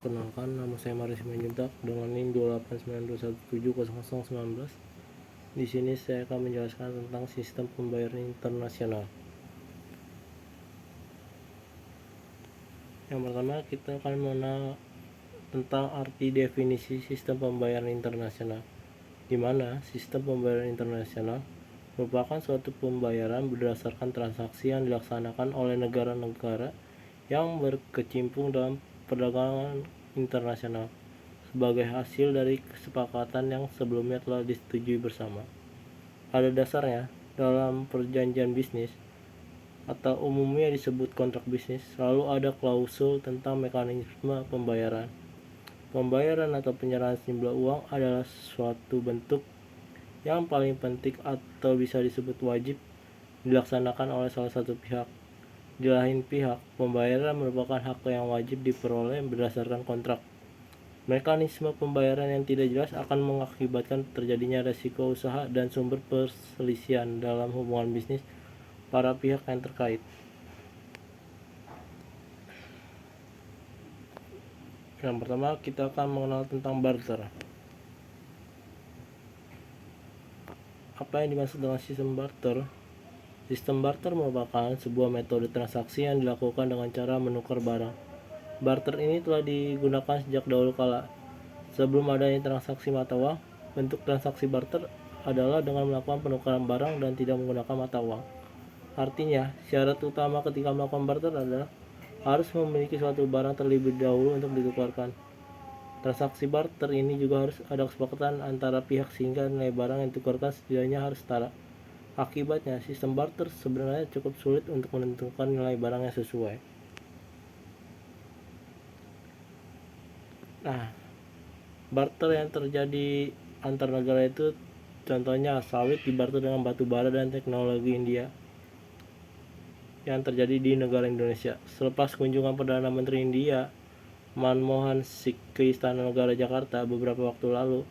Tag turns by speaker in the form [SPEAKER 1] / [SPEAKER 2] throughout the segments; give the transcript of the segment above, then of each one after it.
[SPEAKER 1] Perkenalkan, nama saya Maris Simanjuntak dengan NIM 28921700019. Di sini saya akan menjelaskan tentang sistem pembayaran internasional. Yang pertama, kita akan mengenal tentang arti definisi sistem pembayaran internasional, di mana sistem pembayaran internasional merupakan suatu pembayaran berdasarkan transaksi yang dilaksanakan oleh negara-negara yang berkecimpung dalam perdagangan internasional sebagai hasil dari kesepakatan yang sebelumnya telah disetujui bersama. Pada dasarnya, dalam perjanjian bisnis atau umumnya disebut kontrak bisnis, selalu ada klausul tentang mekanisme pembayaran. Pembayaran atau penyerahan sejumlah uang adalah suatu bentuk yang paling penting atau bisa disebut wajib dilaksanakan oleh salah satu pihak. Di lain pihak, pembayaran merupakan hak yang wajib diperoleh berdasarkan kontrak. Mekanisme pembayaran yang tidak jelas akan mengakibatkan terjadinya resiko usaha dan sumber perselisihan dalam hubungan bisnis para pihak yang terkait. Yang pertama, kita akan mengenal tentang barter. Apa yang dimaksud dengan sistem barter? Sistem barter merupakan sebuah metode transaksi yang dilakukan dengan cara menukar barang. Barter ini telah digunakan sejak dahulu kala. Sebelum adanya transaksi mata uang, bentuk transaksi barter adalah dengan melakukan penukaran barang dan tidak menggunakan mata uang. Artinya, syarat utama ketika melakukan barter adalah harus memiliki suatu barang terlebih dahulu untuk ditukarkan. Transaksi barter ini juga harus ada kesepakatan antara pihak sehingga nilai barang yang ditukarkan setidaknya harus setara. Akibatnya, sistem barter sebenarnya cukup sulit untuk menentukan nilai barang yang sesuai. Nah, barter yang terjadi antar negara itu contohnya sawit dibarter dengan batu bara dan teknologi India yang terjadi di negara Indonesia. Selepas kunjungan Perdana Menteri India Manmohan Singh ke Istana Negara Jakarta beberapa waktu lalu,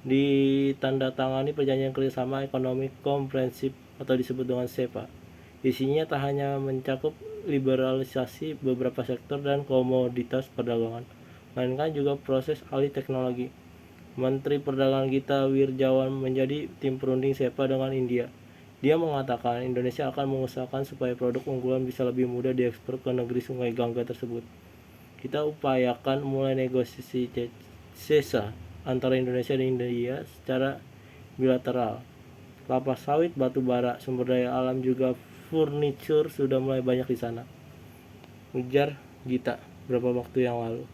[SPEAKER 1] ditandatangani perjanjian kerjasama ekonomi komprehensif atau disebut dengan SEPA. Isinya tak hanya mencakup liberalisasi beberapa sektor dan komoditas perdagangan, melainkan juga proses alih teknologi. Menteri Perdagangan Gita Wirjawan menjadi tim perunding SEPA dengan India. Dia mengatakan Indonesia akan mengusahakan supaya produk unggulan bisa lebih mudah diekspor ke negeri Sungai Gangga tersebut. Kita upayakan mulai negosiasi CESA antara Indonesia dan India secara bilateral. Kelapa sawit, batu bara, sumber daya alam juga furniture sudah mulai banyak di sana, ujar Gita beberapa waktu yang lalu.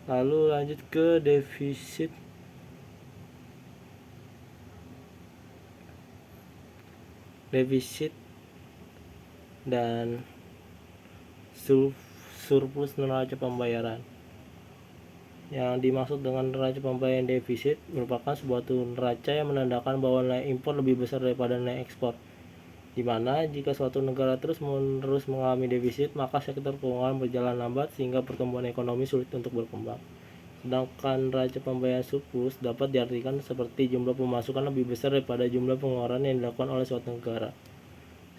[SPEAKER 1] Lalu lanjut ke defisit. Dan surplus neraca pembayaran. Yang dimaksud dengan neraca pembayaran defisit merupakan sebuah neraca yang menandakan bahwa nilai impor lebih besar daripada nilai ekspor, di mana jika suatu negara terus-menerus mengalami defisit, maka sektor keuangan berjalan lambat sehingga pertumbuhan ekonomi sulit untuk berkembang. Sedangkan neraca pembayaran surplus dapat diartikan seperti jumlah pemasukan lebih besar daripada jumlah pengeluaran yang dilakukan oleh suatu negara.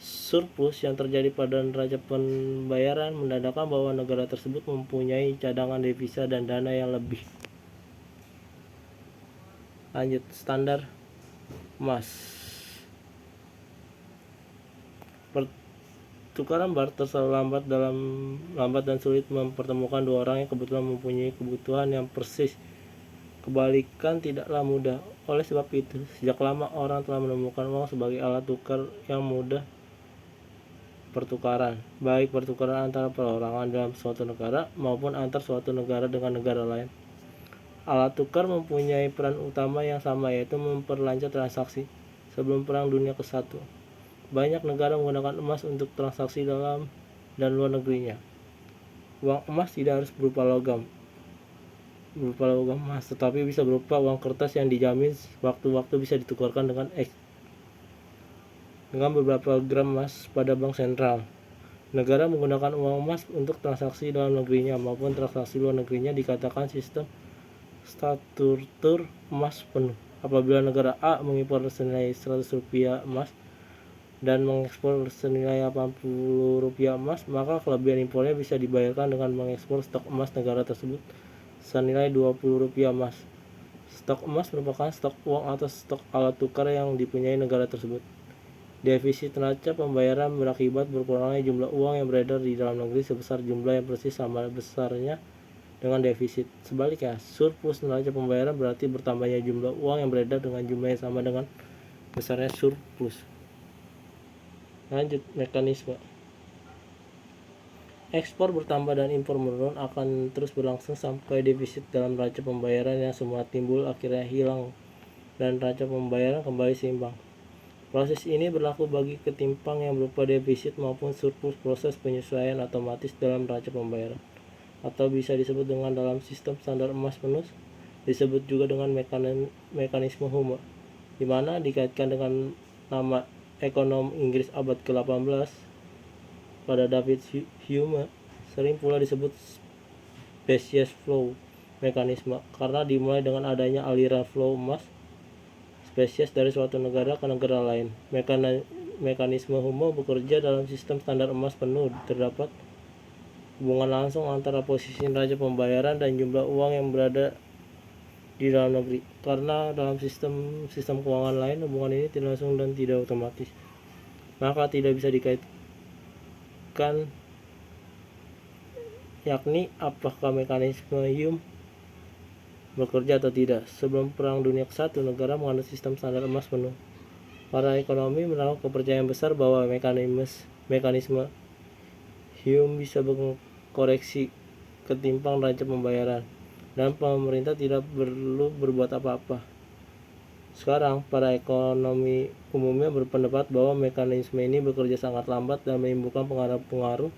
[SPEAKER 1] Surplus yang terjadi pada neraca pembayaran menandakan bahwa negara tersebut mempunyai cadangan devisa dan dana yang lebih. Lanjut, standar emas. Pertukaran barter selalu lambat dan sulit mempertemukan dua orang yang kebetulan mempunyai kebutuhan yang persis. Kebalikan tidaklah mudah. Oleh sebab itu, sejak lama orang telah menemukan uang sebagai alat tukar yang mudah pertukaran, baik pertukaran antara perorangan dalam suatu negara maupun antar suatu negara dengan negara lain. Alat tukar mempunyai peran utama yang sama, yaitu memperlancar transaksi. Sebelum Perang Dunia ke-1, banyak negara menggunakan emas untuk transaksi dalam dan luar negerinya. Uang emas tidak harus berupa logam emas, tetapi bisa berupa uang kertas yang dijamin waktu-waktu bisa ditukarkan dengan beberapa gram emas pada bank sentral. Negara menggunakan uang emas untuk transaksi dalam negerinya maupun transaksi luar negerinya dikatakan sistem struktur emas penuh. Apabila negara A mengimpor senilai 100 rupiah emas, dan mengekspor senilai Rp80 emas, maka kelebihan impornya bisa dibayarkan dengan mengekspor stok emas negara tersebut senilai Rp20 emas. Stok emas merupakan stok uang atau stok alat tukar yang dipunyai negara tersebut. Defisit neraca pembayaran berakibat berkurangnya jumlah uang yang beredar di dalam negeri sebesar jumlah yang persis sama besarnya dengan defisit. Sebaliknya, surplus neraca pembayaran berarti bertambahnya jumlah uang yang beredar dengan jumlah yang sama dengan besarnya surplus. Lanjut, mekanisme. Ekspor bertambah dan impor menurun akan terus berlangsung sampai defisit dalam neraca pembayaran yang semula timbul akhirnya hilang dan neraca pembayaran kembali seimbang. Proses ini berlaku bagi ketimpang yang berupa defisit maupun surplus. Proses penyesuaian otomatis dalam neraca pembayaran, atau bisa disebut dengan dalam sistem standar emas penuh, disebut juga dengan mekanisme Hume, di mana dikaitkan dengan nama ekonom Inggris abad ke-18 pada David Hume, sering pula disebut species flow mekanisme karena dimulai dengan adanya aliran flow emas spesies dari suatu negara ke negara lain. Mekanisme Hume bekerja dalam sistem standar emas penuh. Terdapat hubungan langsung antara posisi neraca pembayaran dan jumlah uang yang berada di dalam negeri. Karena dalam sistem keuangan lain hubungan ini tidak langsung dan tidak otomatis, maka tidak bisa dikaitkan, yakni apakah mekanisme Hume bekerja atau tidak. Sebelum Perang Dunia ke-1, negara menganut sistem standar emas penuh. Para ekonomi menaruh kepercayaan besar bahwa mekanisme Hume bisa mengkoreksi ketimpang neraca pembayaran dan pemerintah tidak perlu berbuat apa-apa. Sekarang, para ekonomi umumnya berpendapat bahwa mekanisme ini bekerja sangat lambat dan menimbulkan pengaruh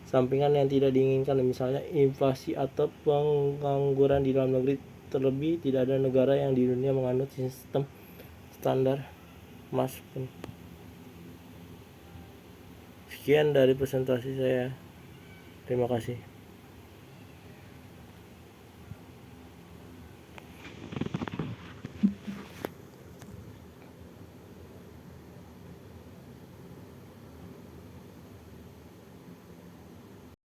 [SPEAKER 1] sampingan yang tidak diinginkan, misalnya inflasi atau pengangguran di dalam negeri. Terlebih, tidak ada negara yang di dunia menganut sistem standar emas. Sekian dari presentasi saya. Terima kasih.